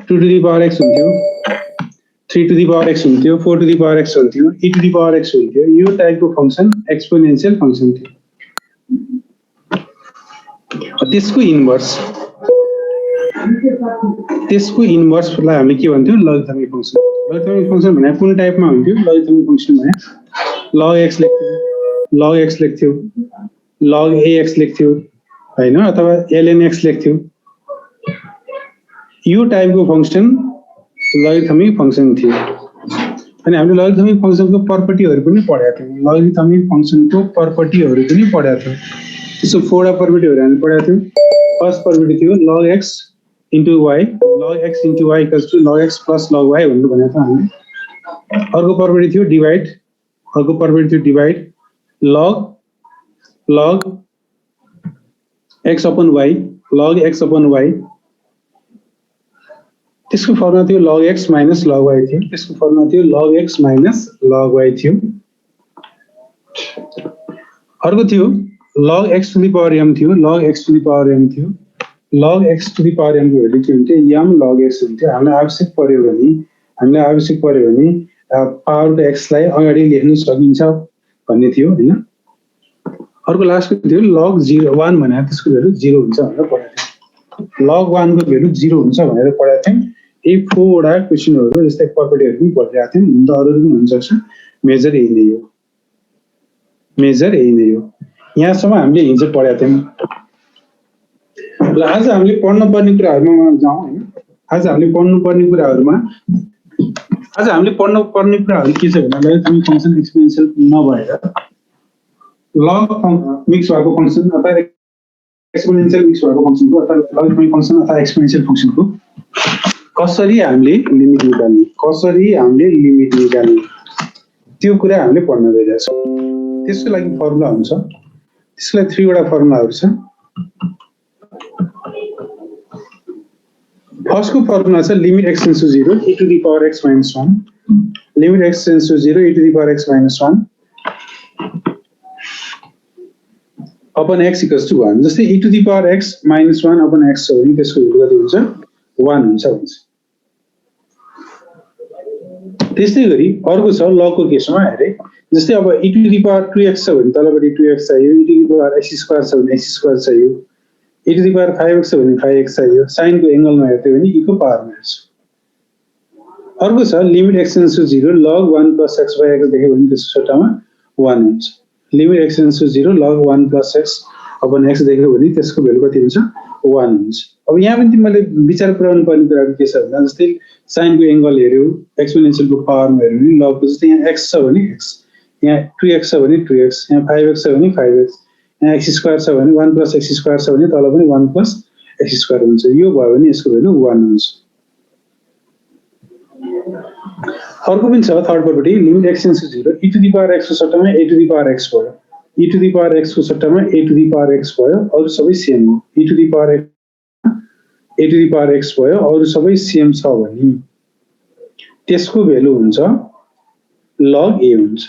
2 to the power x हुन्थ्यो, 3 to the power x हुन्थ्यो, 4 to the power x हुन्थ्यो, e to the power x हुन्थ्यो। यो टाइपको फंक्सन एक्सपोनेन्शियल फंक्सन थियो। त्यसको इन्भर्सलाई हामीले के भन्थ्यौं? लघिथमिक फंक्सन। लघिथमिक फंक्सन भने कुन टाइपमा हुन्थ्यो? लघिथमिक फंक्सन भने log x लेख्थ्यौं, log ax लेख्थ्यौं हैन, अथवा ln x लेख्थ्यौं। यो टाइपको फंक्सन लघिथमिक फंक्सन थियो। अनि हामीले लघिथमिक फंक्सनको प्रपर्टीहरु पनि पढेका थियौं। लघिथमिक फंक्सनको प्रपर्टीहरु पनि पढेका थियौं। त्यसको 4 वटा प्रपर्टीहरु हामीले पढेका थियौं। फर्स्ट प्रपर्टी थियो log x into y, log x into y equals to log x plus log y भनेको भनेको थियो हामीले। अर्को प्रपर्टी थियो divide, log x upon y, log x upon y। त्यसको फर्मुला थियो log x minus log y थियो। त्यसको फर्मुला थियो log x minus log y थियो। अर्को थियो log x to the power m थियो, log x to the power m थियो। log x to the power m को भ्यालु के हुन्थ्यो? m log x हुन्थ्यो। हामीलाई आवश्यक पर्यो भने पावर x लाई अगाडि लेख्न सकिन्छ भन्ने थियो हैन। अर्को लास्टको थियो log 1 भनेर त्यसको भ्यालु 0 हुन्छ भनेर पढाएको थियो। log 1 को भ्यालु 0 हुन्छ भनेर पढाएको थियौं। यी 4 वटा क्वेशनहरु जस्तै प्रपर्टीहरु पनि पढिरहेका थियौं। हुन त अरूहरु पनि हुन सक्छ। मेजर यही नै हो। यहाँसम्म हामीले हिजो पढेका थियौं। ल आज हामीले पढ्नुपर्ने कुराहरुमा जाउँ हैन। आज हामीले पढ्नुपर्ने कुराहरु के छ भने लघिथमिक फंक्सन एक्सपोनेन्शियल नभएर लग मिक्स भएको फंक्सन अथवा एक्सपोनेन्शियल मिक्स भएको फंक्सनको अथवा लघिथमिक फंक्सन अथवा एक्सपोनेन्शियल फंक्सनको कसरी हामीले लिमिट निकाल्ने त्यो कुरा हामीले पढ्न गइरहेका छौं। त्यसको लागि फर्मुला हुन्छ। त्यसको लागि 3 वटा फर्मुलाहरु छ। फर्स्टको फर्मुला छ limit x tends to 0 e to the power x minus 1, limit x tends to 0 e to the power x minus 1 upon x equals to 1। जस्तै e to the power x minus 1 upon x छ भने त्यसको value कति हुन्छ? 1 हुन्छ। त्यस्तै गरी अर्को छ लगको केसमा हेरे। जस्तै अब e to the power 2x छ भने तलपटि 2x चाहियो, e to the power x square छ भने x स्क्वायर चाहियो, e to the power 5x छ भने 5x चाहियो। साइनको एंगलमा हेर्दै भने e को पावरमा हेर्छु। अर्को छ limit x tends to 0 log 1 plus x by x देख्यो भने त्यसको सट्टामा 1 हुन्छ। Limit x tends to 0 log 1 plus x upon x देख्यो भने त्यसको भ्यालु कति हुन्छ? 1 हुन्छ। अब यहाँ पनि मैले विचार पुर्याउनु पर्ने कुराहरु के छ भन्दा जस्तै साइनको एंगल हेर्यो, एक्सपोनेन्शियलको पावरमा हेर्यो भने लगको जस्तै यहाँ x छ भने x, यहाँ 2x छ भने 2x, यहाँ 5x छ भने 5x, यहाँ x स्क्वायर छ भने 1 plus x स्क्वायर छ भने तल पनि 1 plus x स्क्वायर हुन्छ। यो भयो भने यसको भ्यालु 1 हुन्छ। अर्को पनि छ third property limit x tends to 0 e to the power x को सट्टामा a to the power x भयो, e to the power x को सट्टामा a to the power x भयो, अरु सबै सेम हो। e to the power x भयो, अरु सबै सेम छ भने त्यसको भ्यालु हुन्छ log a हुन्छ।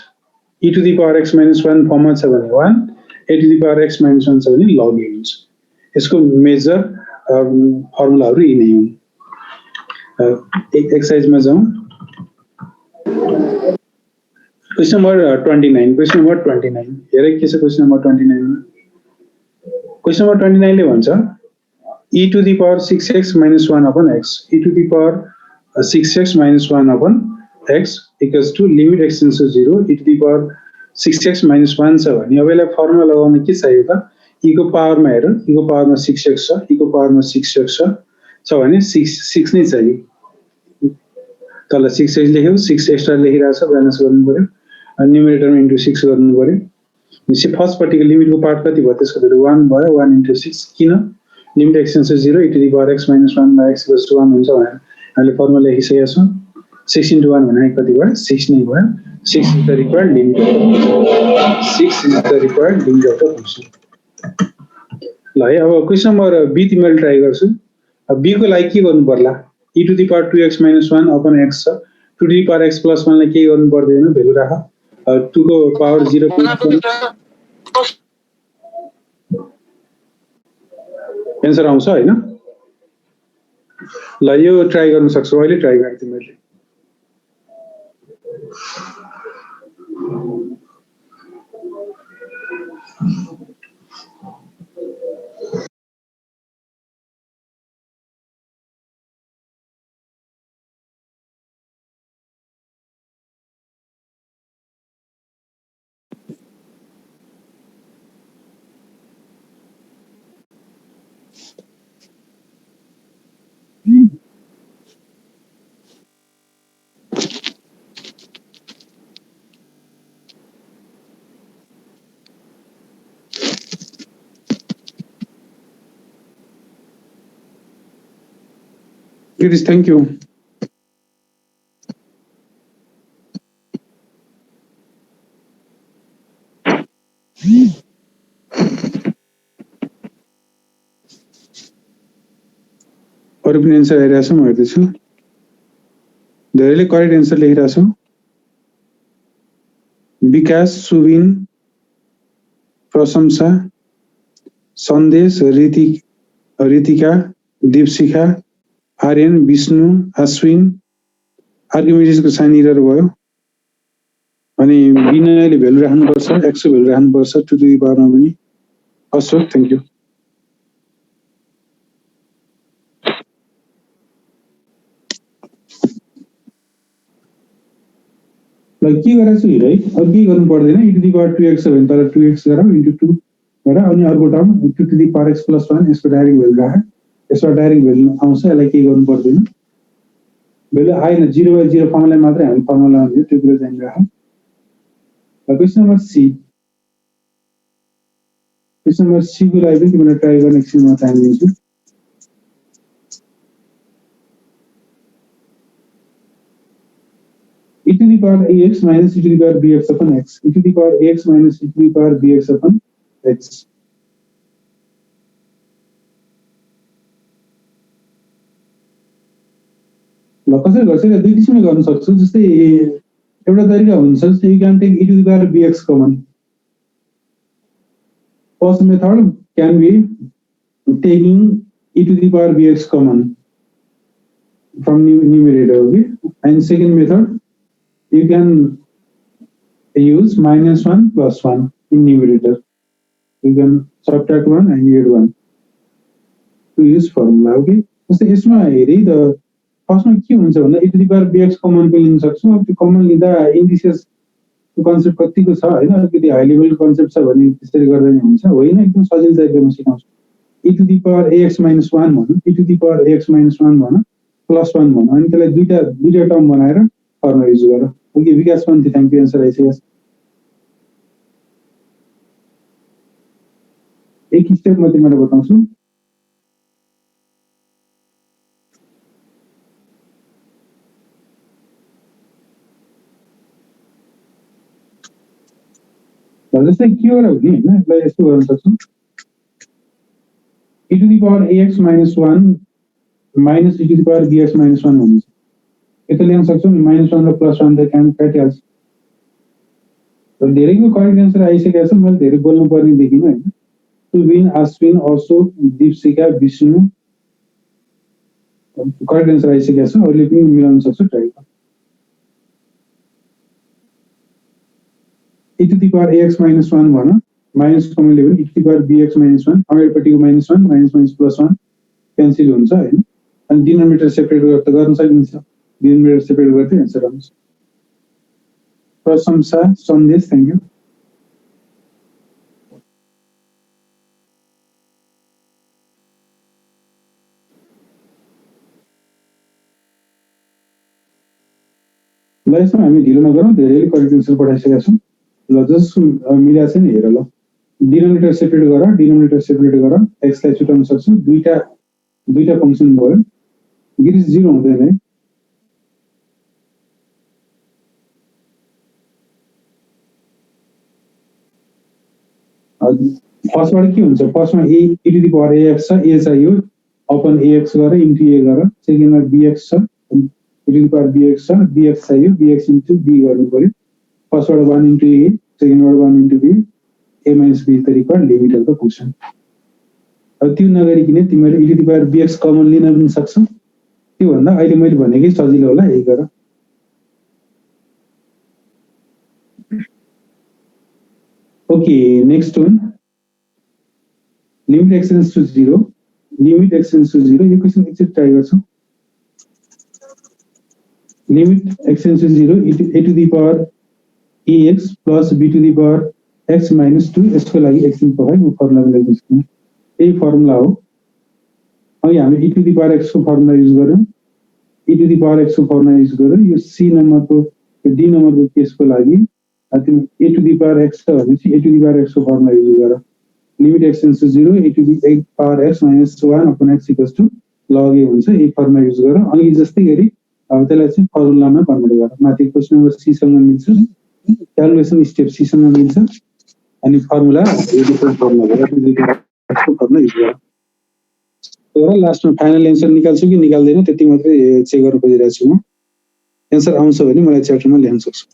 e to the power x minus 1 फर्ममा छ भने 1, a to the power x minus 1 छ भने log a हुन्छ। यसको मेजर फर्मुलाहरु यी नै हुन्। एक्सरसाइजमा जाउँ। क्वेशन नम्बर 29 हेरे के छ क्वेशन नम्बर 29 मा। क्वेशन नम्बर 29 ले भन्छ e to the power 6x minus 1 upon x, e to the power 6x minus 1 upon x equals to limit x tends to 0 e to the power 6x minus 1 छ भने अब यसलाई formula लगाउन के चाहियो त? e को पावरमा हेर, e को पावरमा 6x छ, e को पावरमा 6x छ भने 6 नै चाहियो। तल 6x लेख्यौ, 6 एक्स्ट्रा लेखिरा छ, ब्यालेन्स गर्नु पर्यो। अनि न्युमरेटरमा इन्टु 6 गर्नु पर्यो। यसै फर्स्ट पार्टिको लिमिटको पार्ट कति भयो? त्यसको भ्यालु 1 भयो। 1 * 6 किन? Limit x tends to 0 e to the power x minus 1 by x equals to 1 हुन्छ भनेर हामीले फर्मुला लेखिसकेका छौं। 6 * 1 भने कति भयो? 6 नै भयो। 6 is the required limit of the function। ल है अब क्वेशन नम्बर बी तिमीले ट्राई गर्छु। अब बी को लागि के गर्नु पर्ला? e to the power 2x minus 1 upon x छ। 2 to the power x plus 1 लाई के गर्नु पर्दैन, भ्यालु राख। 2 को पावर 0 एन्सर आउँछ हैन? ल यो ट्राई गर्न सक्छौ अहिले ट्राई गरे तिमीले Girish, thank you. अरू पनि एन्सर हेरिरहेको छु म हेर्दैछु धेरैले करेक्ट एन्सर लेखिरहेको छु विकास सुबिन प्रशंसा सन्देश रितिका दीपशिखा आर्यन विष्णु अश्विन आर्किमिडिसको साइन इरर भयो अनि विनयले भेल्यु राख्नुपर्छ एक्सको भेल्यु राख्नुपर्छ 2 टु द पावरमा पनि अशोक थ्यांक यू ल के गरेछु है अब के गर्नु पर्दैन e to the power 2x छ भने तर 2x गरौ इन्टु 2 गर अनि अर्को term 2 to the power x + 1 यसको डाइरेक्ट भेल्यु राख यसको डाइरेक्ट भेल्यु आउँछ यसलाई के गर्नु पर्दैन भेल्यु आएन 0/0 फर्मुला मात्रै हामी फर्मुला दियो त्यो कुरा जानि राख question number C question number C को लागि पनि तिमीले ट्राई गर्ने एकछिन म टाइम दिन्छु e to the power ax minus e to the power bx upon x e to the power ax minus e to the power bx upon x ल कसरी गर्छ दुई किसिमले गर्न सक्छौ जस्तै एउटा तरिका हुन्छ जस्तै you can take e to the power bx common first method can be taking e to the power bx common from numerator okay and second method you can use -1 + 1 in numerator. You can subtract 1 and add 1 to use formula. Okay. So यसमा हेरि त फर्स्टमा के हुन्छ भन्दा e to the power bx common पनि लिन सक्छौ त्यो कमन लिँदा इन्डिसेस कन्सेप्ट कतिको छ हैन अलिकति हाई लेभल कन्सेप्ट छ भने त्यसरी गर्दा नि हुन्छ होइन एकदम सजिलो तरिकामा सिकाउँछु e to the power ax - 1 भन्नु e to the power ax - 1 भन्नु +1 भन्नु अनि त्यसलाई दुईटा टर्म बनाएर फर्मुला युज गर ओके विकास पनि थ्यांक यू आन्सर आइसक्यो एक स्टेप म तिमीलाई बताउँछु जस्तै के हो र भने हैन ल यस्तो गर्न सक्छौ e to the power ax - 1 minus e to the power bx - 1 हुन्छ यता ल्याउन सक्छौ नि -1 र +1 त काम काटिहाल्छ र धेरैको करेक्ट आन्सर आइसकेको छ मैले धेरै बोल्नु पर्ने देखिन हैन सुबिन अश्विन अशोक दीपशिखा विष्णु करेक्ट आन्सर आइसकेको छ अरूले पनि मिलाउन सक्छ ट्राई गर e to the power ax - 1 भन माइनस कमन ल्यायो भने e to the power bx - 1 अगाडिपट्टिको -1 minus +1 cancel हुन्छ हैन अनि डिनोमिनेटर सेपरेट गर्न सकिन्छ डिनोमिनेटर सेपरेट गर्दै आन्सर आउँछ प्रशंसा सन्देश थ्यांक यू ल यसमा हामी ढिलो नगरौँ धेरैले करेक्ट आन्सर पठाइसकेका छौँ ल जस मिला छ नि हेर ल डिनोमिनेटर सेपरेट गर x लाई छुटाउन सक्छौ दुईटा फंक्सन भयो गिरिस 0 हुँदैन है फर्स्टबाट के हुन्छ फर्स्टमा a e to the power ax छ a चाहियो अपन ax गर इन्टु a गर सेकेन्डमा bx छ e to the power bx छ bx चाहियो bx इन्टु b गर्नु पर्यो फर्स्टबाट 1 इन्टु a सेकेन्डबाट 1 इन्टु b a - b तरिका लिमिट अफ द फंक्सन अब त्यो नगरिकिन तिमीले e to the power bx कमन लिन पनि सक्छौ त्यो भन्दा अहिले मैले भनेकै सजिलो होला यही गर okay next one limit x tends to 0 limit x tends to 0 यो क्वेशन एकचोटि ट्राई गर्छौं लिमिट x tends to 0 a to the power ax plus b to the power x minus 2 यसको लागि एकछिन तपाईं म फर्मुला लेख्छु यही फर्मुला हो अघि हामीले e to the power x को फर्मुला युज गर्यौं e to the power x को फर्मुला युज गर्यौं यो c नम्बरको d नम्बरको केसको लागि तिमी a to the power x छ भनेपछि a to the power x को फर्मुला युज गर limit x tends to 0 a to the power x minus 1 upon x equals to log a हुन्छ यही फर्मुला युज गर अघि जस्तै गरी अब त्यसलाई चाहिँ फर्मुलामा कन्भर्ट गर माथि क्वेशन नम्बर c सँग मिल्छ क्याल्कुलेसन स्टेप c सँग मिल्छ अनि फर्मुला यो डिफरेन्ट फर्मुला हो a to the power x को फर्मुला युज गर तर लास्टमा फाइनल एन्सर निकाल्छु कि निकाल्दैन त्यति मात्रै चेक गर्न खोजिरहेको छु म एन्सर आउँछ भने मलाई च्याटरमा लेख्न सक्छु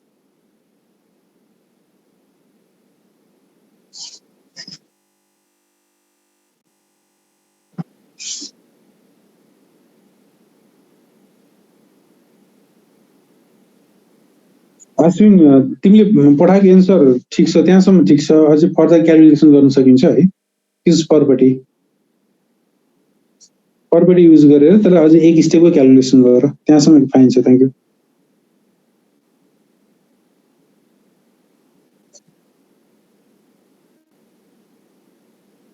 अश्विन तिमीले पठाएको एन्सर ठीक छ त्यहाँसम्म ठीक छ अझै फर्दर क्याल्कुलेसन गर्न सकिन्छ है इज परपटी युज गरेर तर अझै एक स्टेपको क्याल्कुलेसन गर त्यहाँसम्म फाइन छ थ्यांक यू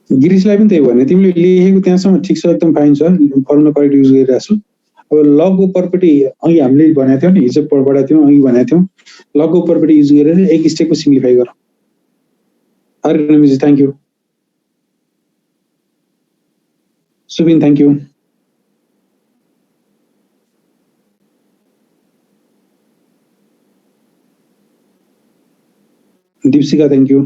गिरीशलाई पनि त्यही भने तिमीले लेखेको त्यहाँसम्म ठीक छ एकदम फाइन छ फर्मुला करेक्ट युज गरिरहेको छु अब लगको परपटी अघि हामीले भनेको थियौ नि हिजो पढाएको थियौ अघि भनेको थियौ लगको परपटी युज गरेर एक स्टेपको सिम्प्लिफाई गर आर्यनमिजी thank you Subin thank you Deepshikha thank you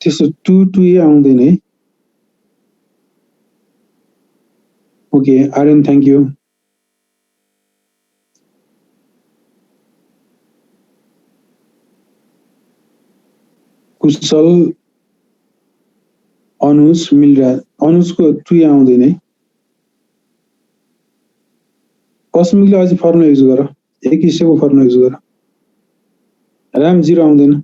त्यसो 2 आउँदैन है okay Aryan thank you Kushal Anuj Milraj अनुजको 2 आउँदैन है कस्मिकले अझै फर्मुला युज गर एक स्टेपको फर्मुला युज गर राम 0 आउँदैन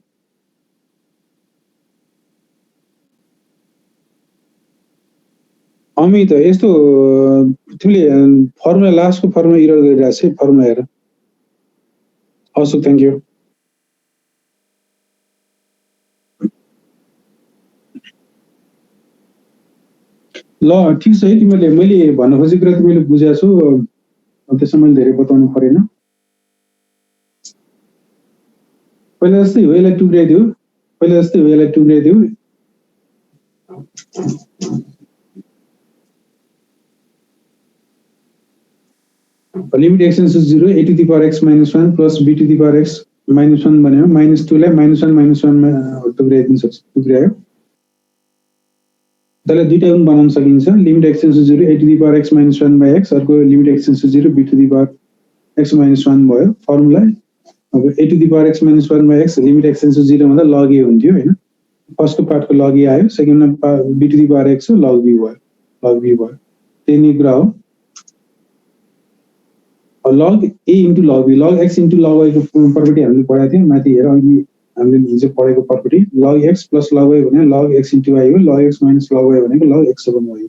अमित यस्तो तिमीले फर्मुला लास्टको फर्मुला इरर गरिरहेछ फर्मुला हेर अशोक थ्यांक यू ल ठीक छ है तिमीले मैले भन्न खोजेको कुरा तिमीले बुझेको छौ त्यसमा मैले धेरै बताउनु परेन पहिला जस्तै हो यसलाई टुक्राइदियो limit x tends to 0 a to the power x minus 1 plus b to the power x minus 1 भन्यो minus 2 लाई minus 1 मा टुक्राइदिन सक्छ टुक्रायो त्यसलाई दुईटा पनि बनाउन सकिन्छ limit x tends to 0 a to the power x minus 1 by x अर्को limit x tends to 0 b to the power x minus 1 भयो फर्मुला अब a to the power x minus 1 by x limit x tends to 0 भन्दा log a हुन्थ्यो हैन फर्स्टको पार्टको log a आयो सेकेन्डमा b to the power x हो log b भयो त्यही नै कुरा हो log a into log b log x into log y को प्रपर्टी हामीले पढाएको थियौ माथि हेर अघि हामीले हिजो पढेको property log x plus log y भने log x into y हो log x minus log y भनेको log x upon y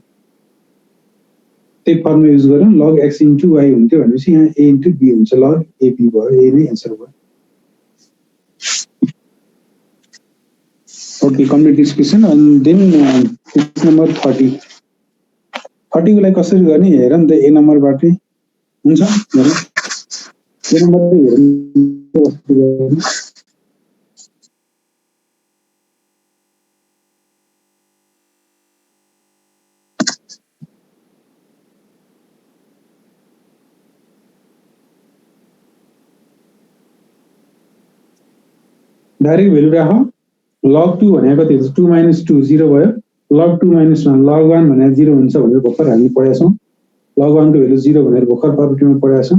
त्यही फर्मुला युज गरौँ log x into y हुन्थ्यो भनेपछि यहाँ a into b हुन्छ log ab भयो यही नै आन्सर भयो okay complete this question and then question number 30 को लागि कसरी गर्ने हेर नि त ए नम्बरबाटै हुन्छ हेर ए नम्बरले हेर्नु डाइरेक्ट भ्यालु राख log 2 भनेको कति हुन्छ 2 minus 2 0 भयो log 2 minus 1 log 1 भनेको 0 हुन्छ भनेर भर्खर हामी पढेका छौं log 1 को भ्यालु 0 भनेर भर्खर प्रपर्टीमा पढेका छौं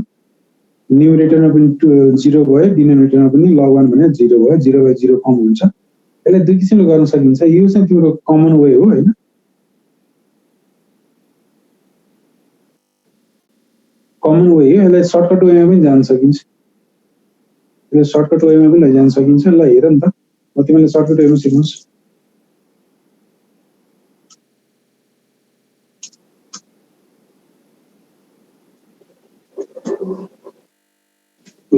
न्युमरेटरमा पनि 0 भयो डिनोमिनेटरमा पनि log 1 भनेको 0 भयो 0 by 0 फर्म हुन्छ यसलाई दुई किसिमले गर्न सकिन्छ यो चाहिँ तिम्रो कमन वे हो हैन कमन वे हो यसलाई सर्टकट वेमा पनि जान सकिन्छ यसलाई सर्टकट वेमा पनि लैजान सकिन्छ ल हेर नि त म तिमीले सर्टकट वेमा सिक्नुस्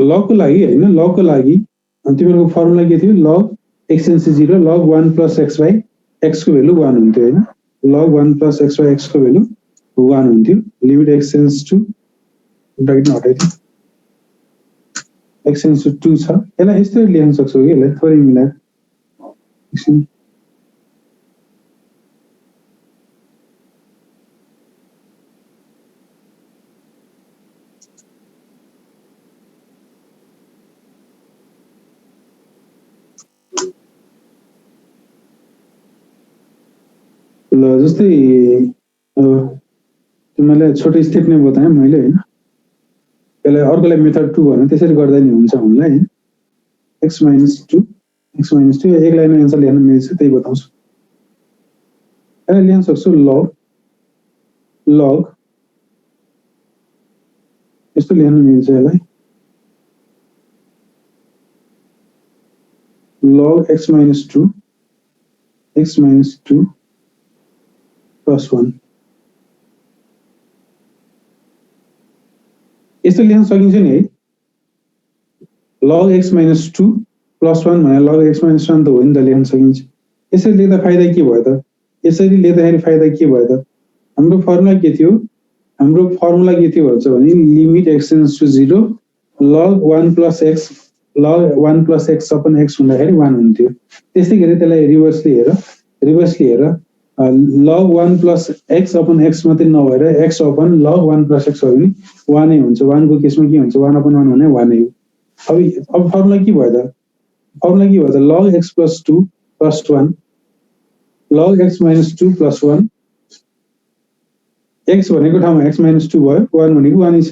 लग को लागि हैन लग को लागि तिमीहरुको फर्मुला के थियो log x * 0 log 1 + x by x को भ्यालु 1 हुन्थ्यो हैन log 1 + x by x को भ्यालु 1 हुन्थ्यो लिमिट x → 2 ब्र्याकेट हटाइदिनु x → 2 छ यसलाई यस्तै लेख्न सक्छौ के यसलाई थोरै मिलाएर ल जस्तै तिमीलाई छोटो स्टेप नै बताएँ मैले हैन यसलाई अर्कोलाई मेथड 2 भने त्यसरी गर्दा नि हुन्छ हामीलाई हैन x - 2 एक लाइनमा एन्सर लेख्न मिल्छ त्यही बताउँछु यसलाई लेख्न सक्छौ log यस्तो लेख्न मिल्छ यसलाई log x - 2 + 1 यस्तो लेख्न सकिन्छ नि है log x - 2 + 1 भने log x - 1 त हो नि त लेख्न सकिन्छ यसरी लेख्दा फाइदा के भयो त यसरी लेख्दाखेरि फाइदा के भयो त हाम्रो फर्मुला के थियो भन्छ भने limit x → 0 log 1 + x / x हुँदाखेरि 1 हुन्थ्यो त्यस्तै गरी त्यसलाई रिभर्सली हेर log 1 + x / x मात्रै नभएर x / log 1 + x हो भने 1 नै हुन्छ 1 को केसमा के हुन्छ 1 / 1 भने 1 नै हो अब फर्मुला के भयो त log x + 2 + 1 log x - 2 + 1 x भनेको ठाउँमा x - 2 भयो 1 भनेको 1 नै छ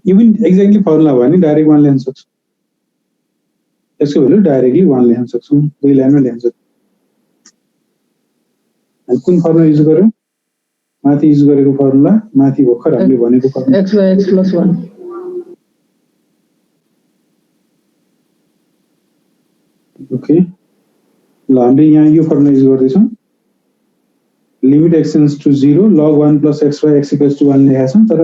यो पनि एक्ज्याक्टली फर्मुला भयो नि डाइरेक्ट 1 लेख्न सक्छौ यसको भ्यालु डाइरेक्टली 1 लेख्न सक्छौ दुई लाइनमा लेख्न सक्छौ कुन फर्मुला युज गर्यो माथि युज गरेको फर्मुला माथि भर्खर हामीले भनेको फर्मुला x / x + 1 ओके ल हामीले यहाँ यो फर्मुला युज गर्दै छौं limit x → 0 log 1 + x / x = 1 लेखेका छौं तर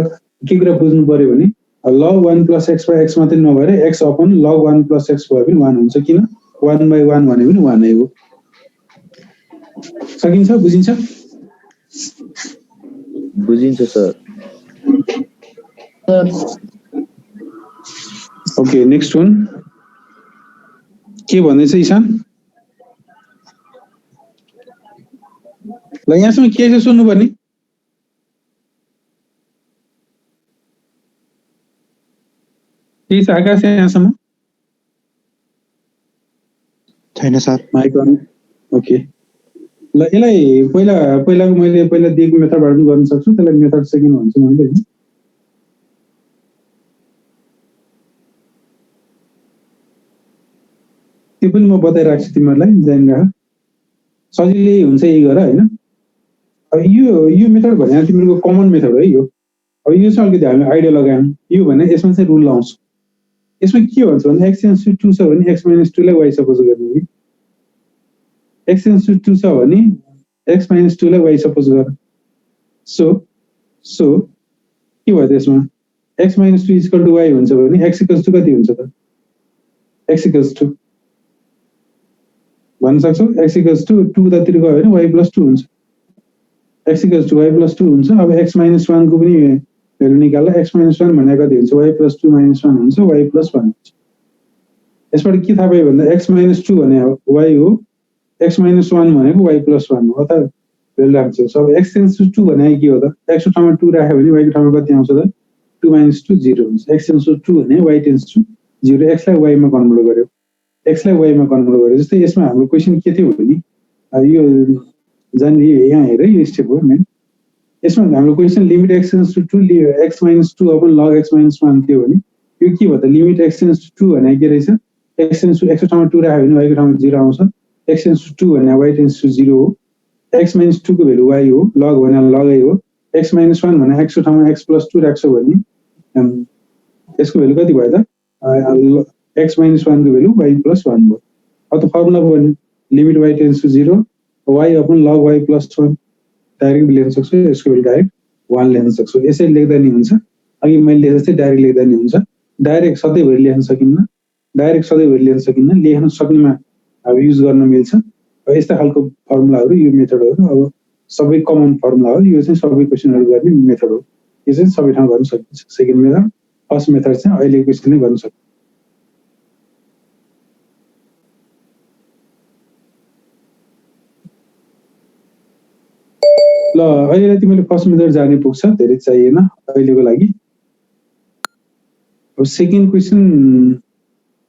के कुरा बुझ्नु पर्यो भने log 1 + x / x मात्रै नभएर x / log 1 + x भए पनि 1 हुन्छ किन 1/1 भने पनि 1 नै हो सकिन्छ बुझिन्छ सर ओके नेक्स्ट वन के भन्दैछ ईशान ल यहाँसम्म के छ सुन्नु पर्ने के छ आकाश यहाँसम्म छैन सर माइक अन ओके ल यसलाई पहिलाको मैले पहिला दिएको मेथडबाट पनि गर्न सक्छु त्यसलाई मेथड सेकेन्ड भन्छु मैले हैन त्यो पनि म बताइराख्छु तिमीहरूलाई जानिराख सजिलै हुन्छ यही गर हैन अब यो मेथड भने तिम्रो कमन मेथड हो यो अब यो चाहिँ अलिकति हामी आइडिया लगायौं यो भने यसमा चाहिँ रुल लाउँछ यसमा के भन्छ भने x → 2 छ भने x - 2 लाई y सपोज गर्ने x → 2 छ भने x - 2 लाई y सपोज गर सो के भयो त्यसमा x - 2 = y हुन्छ भने x = कति हुन्छ त x = भन्न सक्छौ x = 2 उतातिर गयो भने y + 2 हुन्छ x = y + 2 हुन्छ अब x - 1 को पनि भ्यालु निकाल्दा x - 1 भनेको कति हुन्छ y + 2 - 1 हुन्छ y + 1 हुन्छ यसबाट के थाहा पायो भन्दा x - 2 भने y हो x - 1 भनेको y + 1 हो अथवा भ्यालु राख्छौ अब x → 2 भने के हो त x को ठाउँमा 2 राख्यो भने y को ठाउँमा कति आउँछ त 2 - 2 0 हुन्छ x → 2 भने y → 0 x लाई y मा कन्भर्ट गर्यो जस्तै यसमा हाम्रो क्वेशन के थियो भने यो जान यहाँ हेर यो स्टेप हो मेन यसमा हाम्रो question limit x → 2 x - 2 log x - 1 थियो भने यो के भयो त लिमिट x → 2 भने के रहेछ x टेन्स टु x को ठाउँमा 2 राख्यो भने y को ठाउँमा 0 आउँछ x टेन्स टु 2 भने y टेन्स टु 0 हो x - 2 को भ्यालु y हो log भने लगै हो x - 1 भने x को ठाउँमा x + 2 राख्छौ भने यसको भ्यालु कति भयो त x - 1 को भ्यालु y + 1 भयो अब त फर्मुला भयो भने limit y tends to 0 y upon log y + 1 direct लेख्न सक्छु यसको भ्यालु डाइरेक्ट 1 लेख्न सक्छु यसरी लेख्दा नि हुन्छ अघि मैले लेखे जस्तै डाइरेक्ट लेख्दा नि हुन्छ डाइरेक्ट सधैँभरि लेख्न सकिन्न लेख्न सक्नेमा अब युज गर्न मिल्छ अब यस्ता खालको फर्मुलाहरू यो मेथडहरू अब सबै कमन फर्मुला हो यो चाहिँ सबै क्वेसनहरू गर्ने मेथड हो यो चाहिँ सबै ठाउँ गर्न सकिन्छ सेकेन्ड मेथड फर्स्ट मेथड चाहिँ अहिले क्वेसन नै गर्न सक्छ ल अहिले तिमीले फर्स्ट मेथड जाने पुग्छ धेरै चाहिएन अहिलेको लागि अब सेकेन्ड क्वेसन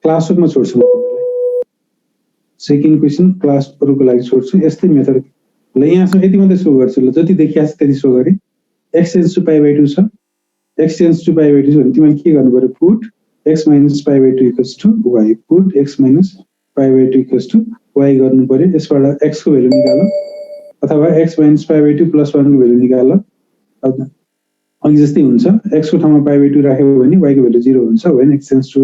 क्लासवर्कमा छोड्छु म तिमीलाई सेकेन्ड क्वेसन क्लासवर्कको लागि छोड्छु यस्तै मेथड ल यहाँसम्म यति मात्रै सो गर्छु ल जति देखिया छ त्यति सो गरे x टेन्स टु π/2 छ x टेन्स टु π/2 छ भने तिमीले के गर्नु पर्यो put x - π/2 = y put x - π/2 = y गर्नु पर्यो यसबाट x को भ्यालु निकाल अथवा x - π/2 + 1 को भ्यालु निकाल अघि जस्तै हुन्छ x को ठाउँमा π/2 राख्यो भने y को भ्यालु 0 हुन्छ when x tends to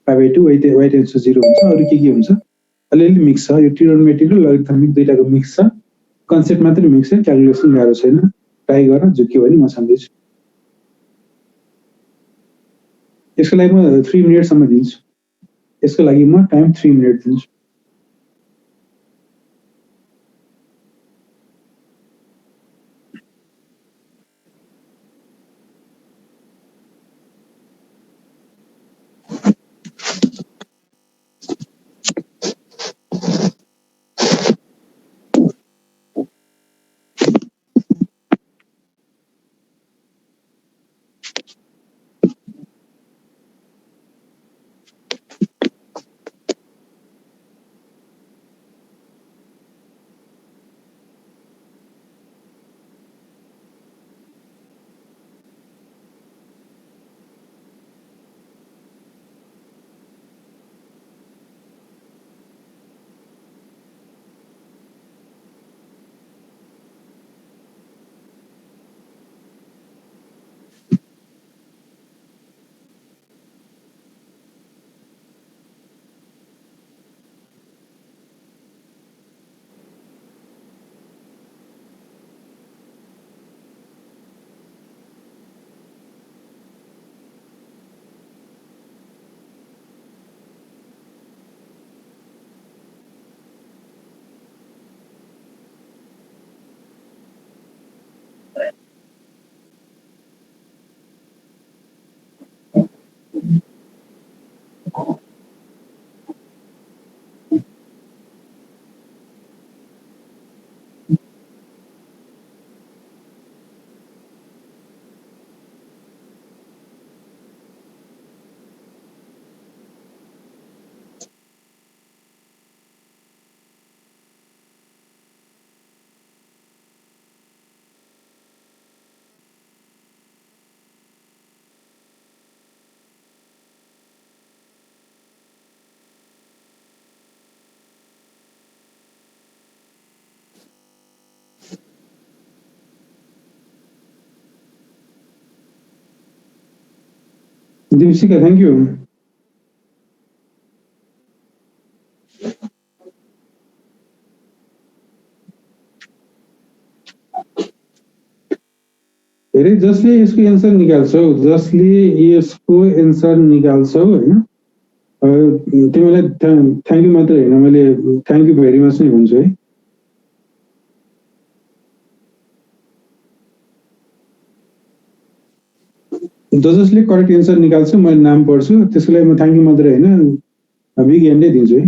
π/2 y tends to 0 हुन्छ अरु के हुन्छ अलिअलि मिक्स छ यो ट्रिगोनोमेट्रिक र लॉगरिथमिक दुईटाको मिक्स छ कन्सेप्ट मात्र मिक्स छ क्याल्कुलेसन गाह्रो छैन ट्राई गर झुक्यो भने म सम्झिन्छु यसको लागि म 3 मिनेट सम्म दिन्छु यसको लागि म टाइम 3 मिनेट दिन्छु Deepsika, thank you. हेरे जसले यसको एन्सर निकाल्छौ हैन तिमीलाई थ्यांक यू मात्र हैन मैले थ्यांक यू भेरी मच नै भन्छु है जसले करेक्ट एन्सर निकाल्छ मैले नाम पढ्छु त्यसको लागि म थ्यांक यू मात्र हैन बिग ह्यान्ड नै दिन्छु है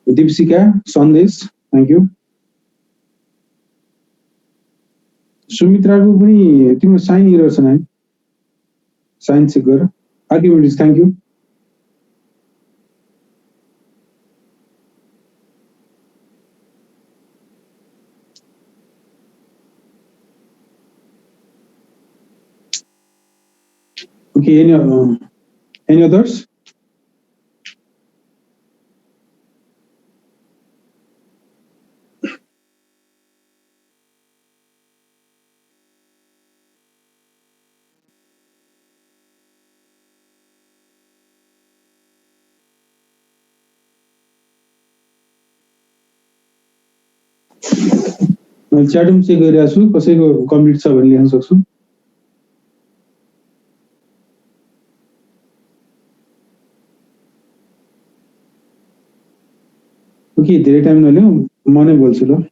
दीपशिका सन्देश थ्यांक यू सुमित्राको पनि तिम्रो साइन एरर छ नाम साइन चेक गर Archimedes thank you Okay, Any others? Chat room check गरिरहेको छु कसैको कम्प्लिट छ भने लेख्न सक्छु ओके धेरै टाइम नलिऊ म नै बोल्छु ल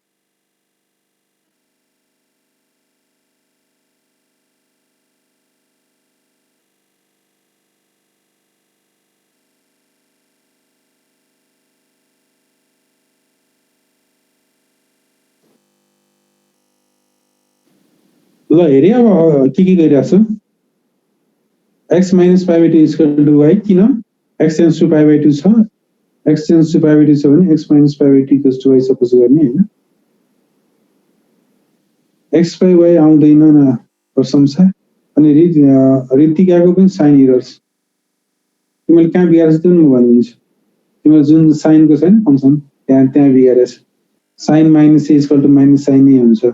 ल हेरे अब के गरिरहेको छु x minus pi by 2 is equal to y किन x tends to pi by 2 छ x tends to pi by 2 छ भने x minus pi by 2 equals to y suppose गर्ने हैन x by y आउँदैन न प्रशंसा अनि ऋतिकाको पनि साइन इरर्स तिमीले कहाँ बिगारेछ त्यो म भनिदिन्छु तिम्रो जुन साइनको छैन फंक्सन त्यहाँ बिगारेछ sine minus a equal to minus sine a हुन्छ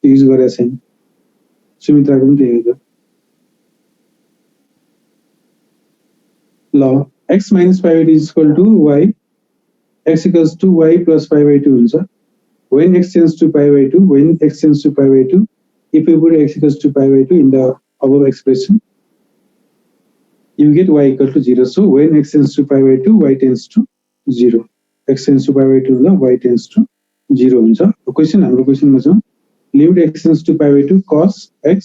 युज गरेछ छैन सुमित्राको पनि त्यही हो ल x minus pi by 2 is equal to y x equals to y plus pi by 2 हुन्छ when x tends to pi by 2 if you put x equals to pi by 2 in the above expression you get y equal to 0 so when x tends to pi by 2 y tends to 0 x tends to pi by 2 ल y tends to 0 हुन्छ question हाम्रो क्वेशनमा छ limit x tends to pi by 2 cos x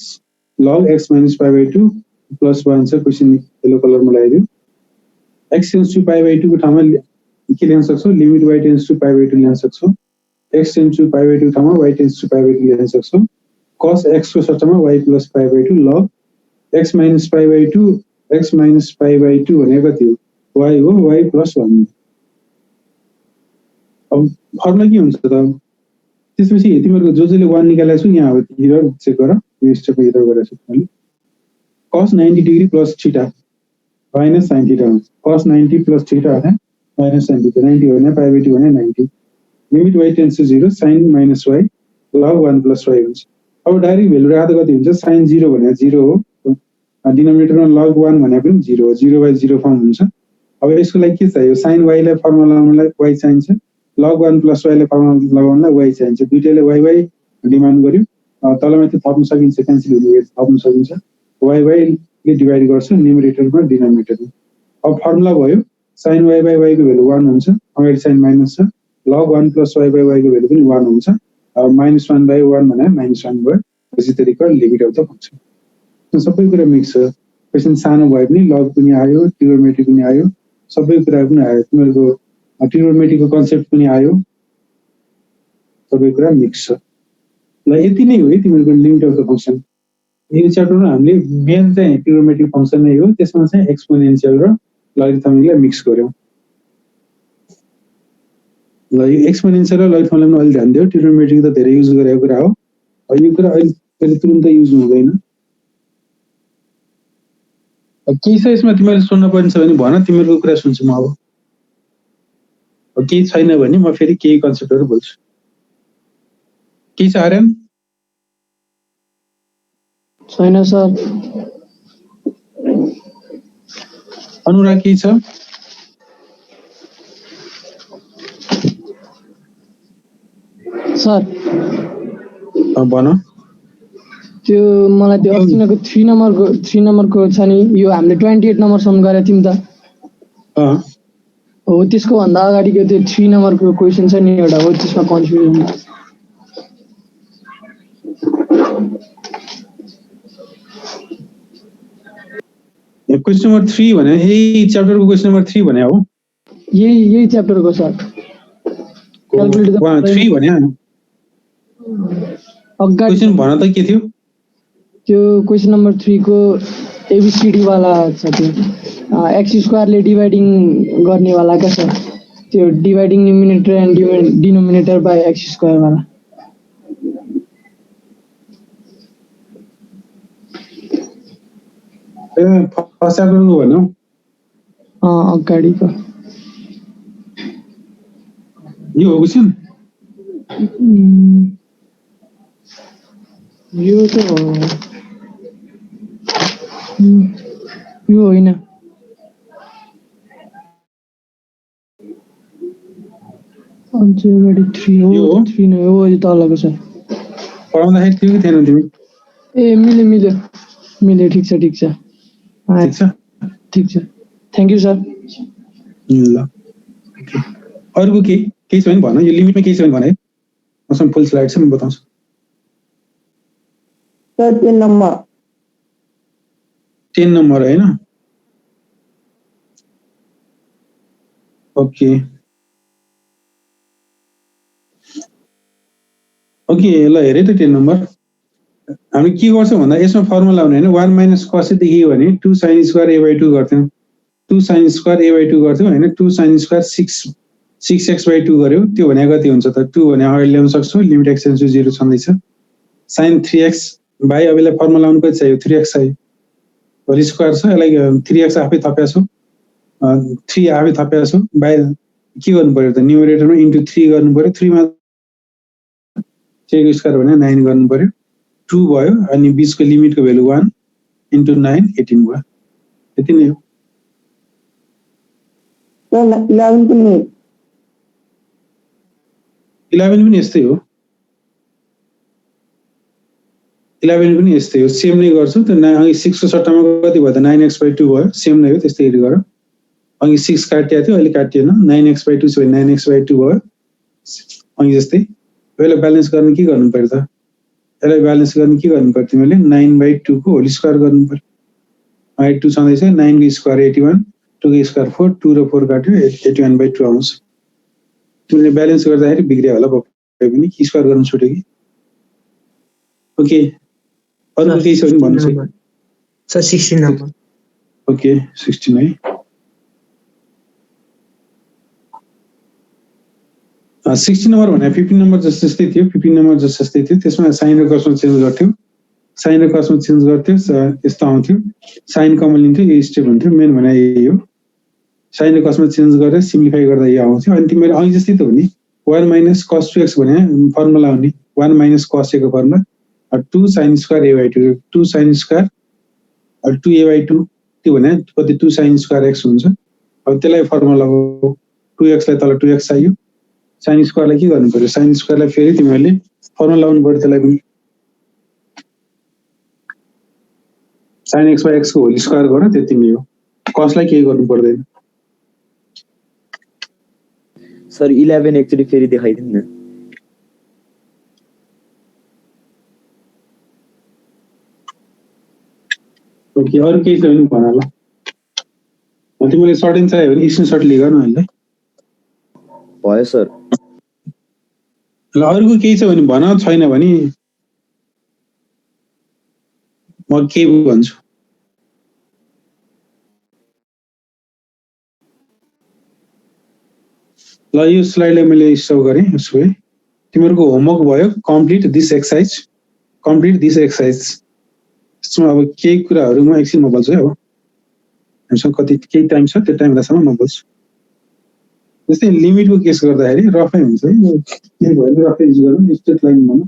log x minus pi by 2 plus 1 छ question yellow कलरमा लगाइदियो x tends to pi by 2 को ठाउँमा के लेख्न सक्छौ limit y tends to pi by 2 लेख्न सक्छौ x tends to pi by 2 ठाउँमा y tends to pi by 2 लेख्न सक्छौ cos x को सट्टामा y plus pi by 2 log x minus pi by 2 भनेको कति हो y हो y plus 1 अब फर्मुला के हुन्छ त त्यसपछि तिमीहरुको जसले 1 निकालेको छु यहाँ अब हियर चेक गर यो स्टेप हियर गरेछु मैले cos 90 degree plus theta minus sin theta हुन्छ cos 90 plus थीटा हैन minus sin थीटा 90 भने pi by 2 भने 90 limit y tends to 0 sin minus y log 1 plus y हुन्छ अब डाइरेक्ट भ्यालु राख्दा कति हुन्छ sin 0 भने 0 हो डिनोमिनेटरमा log 1 भने पनि 0 हो 0 by 0 फर्म हुन्छ अब यसको लागि के चाहियो sin y लाई फर्मुला लगाउनलाई y चाहिन्छ log 1 plus y लाई फर्मुला लगाउनलाई y चाहिन्छ दुईटैले y डिमान्ड गर्यो तलमाथि थप्न सकिन्छ क्यान्सल हुने थप्न सकिन्छ y ले डिवाइड गर्छ न्युमरेटरमा डिनोमिनेटरमा अब फर्मुला भयो sin y by y को भ्यालु 1 हुन्छ अगाडि साइन माइनस छ log 1 plus y by y को भ्यालु पनि 1 हुन्छ minus 1 by 1 भने minus 1 भयो त्यसै तरिका लिमिट अफ द फंक्सन सबै कुरा मिक्स छ क्वेशन सानो भए पनि लग पनि आयो ट्रिगोनोमेट्री पनि आयो सबै कुरा पनि आयो तिमीहरुको ट्रिगोनोमेट्रीको कन्सेप्ट पनि आयो सबै कुरा मिक्स छ ल यति नै हो है तिमीहरुको लिमिट अफ द फंक्सन यो च्याप्टरमा हामीले मेन चाहिँ ट्रिगोनोमेट्री फंक्सन नै हो त्यसमा चाहिँ एक्सपोनेन्शियल र लॉगरिथमिकलाई मिक्स गर्यौं ल यो एक्सपोनेन्शियल र लॉगरिथमिकलाई अलि ध्यान दियो ट्रिगोनोमेट्री त धेरै युज गरेको कुरा हो यो कुरा अहिले तुरुन्तै युज हुँदैन केही छ यसमा तिमीले सुन्न पर्ने छ भने भन तिमीहरुको कुरा सुन्छु म अब केही छैन भने म फेरि केही कन्सेप्टहरु बोल्छु केही छ आर्यन छैन सर अनुराग केही छ सर भन त्यो मलाई त्यो अस्तिनको 3 नम्बरको छ नि यो हामीले 28 नम्बर सम्म गरे थियौं त हो त्यसको भन्दा अगाडिको त्यो 3 नम्बरको क्वेशन छ नि एउटा हो त्यसमा कन्फ्युजन क्वेशन नम्बर 3 भने यही च्याप्टरको क्वेशन नम्बर 3 भने हो यही च्याप्टरको सर क्याल्कुलेट 3 भने अगाडि क्वेशन भन त के थियो त्यो क्वेशन नम्बर 3 को एबीसीडी वाला छ त्यो x स्क्वायर ले डिवाइडिङ गर्ने वाला के छ त्यो dividing numerator and denominator by x square वाला फर्स्ट च्याप्टरको भन्नु अगाडिको यो हो क्वेसन यो त हो यो होइन 3 हो यो हो? 3 नै हो यो तलको छ पढाउँदाखेरि थियो कि थिएन तिमी ए मिल्यो ठिक छ ठिक छ ठिक छ थ्याङ्क यू सर ल ओके अरूको केही छ भने भन यो लिमिटमा केही छ भने भने मसँग फुल स्लाइड छ म बताउँछु सर 10 नम्बर 10 नम्बर हैन ओके ल हेरे त 10 नम्बर हामी के गर्छौँ भन्दा यसमा फर्मुला आउने हैन 1 माइनस cos देखियो भने 2 sin square a/2 गर्थ्यौं 2 sin square a/2 गर्थ्यौं हैन 2 sin स्क्वायर 6x/2 गर्यो त्यो भने कति हुन्छ त 2 भने अगाडि ल्याउन सक्छौ लिमिट x → 0 छँदैछ sin 3x बाइ अब यसलाई फर्मुला आउनु कति चाहियो 3x चाहियो होल स्क्वायर छ यसलाई 3x आफै थपेको छु 3 आफै थपेको छु बाइ के गर्नु पर्यो त न्युमरेटरमा इन्टु 3 गर्नु पर्यो 3 मा चेक स्क्वायर भने 9 गर्नु पर्यो 2 भयो अनि बीचको लिमिटको भ्यालु 1 इन्टु 9 18 भयो यति नै हो सर 11 पनि 11 पनि यस्तै हो 11 पनि यस्तै हो सेम नै गर्छु त अघि 6 को सट्टामा कति भयो त 9x/2 भयो सेम नै हो त्यस्तै हेरि गर अघि 6 काटिया थियो अहिले काटिएन 9x/2 छ भने 9x/2 भयो अघि जस्तै यसलाई ब्यालेन्स गर्न के गर्नु पर्यो त यसलाई ब्यालेन्स गर्न के गर्नु पर्यो तिमीले 9/2 को होल स्क्वायर गर्नु पर्यो अघि 2 छँदैछ 9 को स्क्वायर 81 2 को स्क्वायर 4 2 र 4 काट्यो 81/2 आउँछ तिमीले ब्यालेन्स गर्दाखेरि बिग्रियो होला पक्कै पनि स्क्वायर गर्न छुट्यो कि ओके अरु केही छ भने भन्नुस् सर 16 नम्बर ओके 16 है 16 नम्बर भने 15 नम्बर जस्तै थियो 15 नम्बर जस्तै थियो त्यसमा साइन र कसमा चेन्ज गर्थ्यौ साइन र कसमा चेन्ज गर्थ्यौ यस्तो आउँथ्यो साइन कमन लिन्थ्यो यो स्टेप हुन्थ्यो मेन भने यही हो साइन र कसमा चेन्ज गरेर सिम्प्लिफाई गर्दा यो आउँथ्यो अनि तिमीले अघि जस्तै त हो नि 1 माइनस cos 2x भने फर्मुला हो नि 1 माइनस cos a को formula 2 sin square a/2 2 sin square 2 a/2 त्यो भने कति 2 sin स्क्वायर x हुन्छ अब त्यसलाई फर्मुला हो 2x लाई तल 2x चाहियो sin स्क्वायर लाई के गर्नु पर्यो sin स्क्वायर लाई फेरि तिमीले फर्मुला लाउनु पर्यो त्यसलाई पनि sin x / x को होल स्क्वायर गर त्यति नै हो cos लाई केही गर्नु पर्दैन सर 11 एक्चुअली फेरि देखाइदिनु न ओके अरु केही छ भने भन ल तिमीले सर्टेन चाहियो भने स्क्रिनशट लिएर न अहिले भयो सर ल अरुको केही छ भने भन छैन भने म के भन्छु ल यो स्लाइडलाई मैले सो गरे उसो भए तिमीहरुको होमवर्क भयो कम्प्लिट दिस एक्सरसाइज यसमा अब केही कुराहरुमा एकछिन म बोल्छु है अब हामीसँग कति केही टाइम छ त्यो टाइमसम्म म बोल्छु जस्तै लिमिटको केस गर्दाखेरि रफै हुन्छ है यो के भयो रफै युज गर्नु स्ट्रेट लाइन भन्नु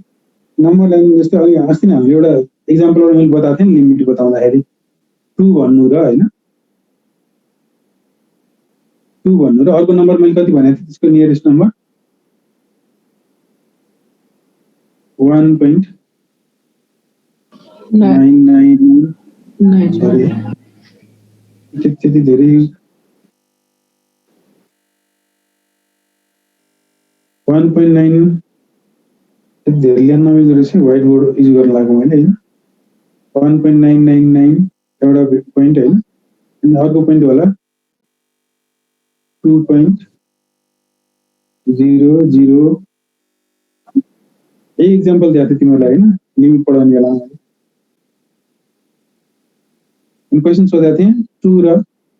नम्बर लाइन जस्तै अघि अस्ति नै हामीले एउटा एक्जाम्पलहरु मैले बताएको थिएँ नि लिमिट बताउँदाखेरि 2 भन्नु र हैन 2 भन्नु र अर्को नम्बर मैले कति भनेको थिएँ त्यसको नियरेस्ट नम्बर 1.99 त्यति धेरै 1.9 धेरै ल्याउन नमिल्दो रहेछ व्हाइट बोर्ड युज गर्न लाग्यो मैले हैन 1.999 एउटा पोइन्ट हैन अनि अर्को पोइन्ट होला 2.00 यही एक्जाम्पल दिएको थिएँ तिमीलाई हैन लिमिट पढाउने बेला अनि क्वेशन सोधेको थिएँ 2 र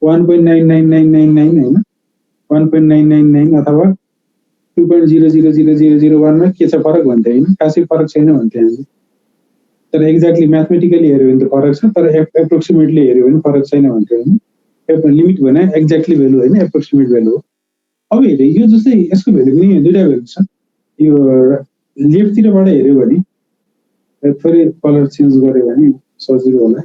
1.99999 हैन 1.999 अथवा 2.000001 मा के छ फरक भन्थे हैन खासै फरक छैन भन्थे हामी तर एक्ज्याक्टली म्याथमेटिकली हेर्यो भने त फरक छ तर एप्रोक्सिमेटली हेर्यो भने फरक छैन भन्थे हैन लिमिट भने एक्ज्याक्टली भ्यालु होइन, एप्रोक्सिमेट भ्यालु हो। अब हेरे यो जस्तै यसको भ्यालु पनि दुईटा भ्यालु छ। यो लेफ्टतिरबाट हेऱ्यो भने थोरै कलर चेन्ज गर्यो भने सजिलो होला।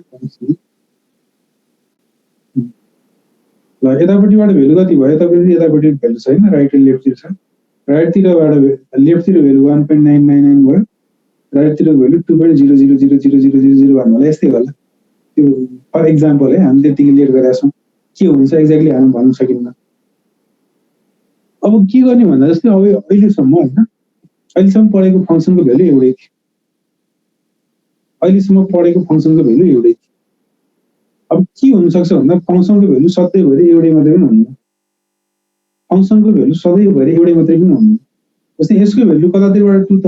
ल यतापट्टिबाट भ्यालु कति भयो, यतापट्टि भ्यालु छैन, राइट र लेफ्टतिर छ। राइटतिरबाट लेफ्टतिर भ्यालु 1.999 भयो, राइटतिरको भ्यालु 2.00000001 होला, यस्तै होला। त्यो फर एक्जाम्पल है, हामी त्यतिकै लिएर गरेका छौँ। के हुन्छ एक्ज्याक्टली हामी भन्न सकिन्न। अब के गर्ने भन्दा जस्तै अब अहिलेसम्म होइन, अहिलेसम्म पढेको फङ्सनको भ्यालु एउटै थियो, अहिलेसम्म पढेको फङ्सनको भ्यालु एउटै थियो। अब के हुनसक्छ भन्दा फङ्सनको भ्यालु सधैँभरि एउटै मात्रै पनि हुन्न, फङ्सनको भ्यालु सधैँभरि एउटै मात्रै पनि हुन्न। जस्तै यसको भ्यालु कतातिरबाट 2 त,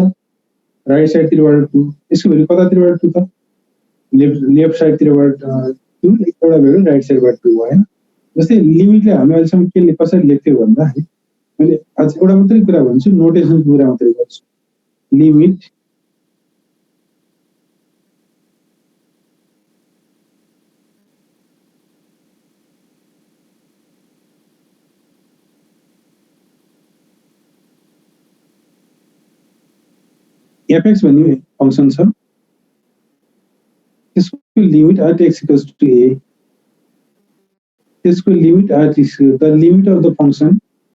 राइट साइडतिरबाट 2, यसको भ्यालु कतातिरबाट 2 त, लेफ्ट साइडतिरबाट 2, एउटा भ्यालु राइट साइडबाट 2 होइन। जस्तै लिमिटले हामी अहिलेसम्म के कसरी लेख्थ्यो भन्दा मैले आज एउटा मात्रै कुरा भन्छु, नोटेसनको कुरा मात्रै गर्छु। लिमिट एफएक्स भन्ने फङ्सन छ, त्यसको limit at x equals to a, त्यसको limit at the limit of the function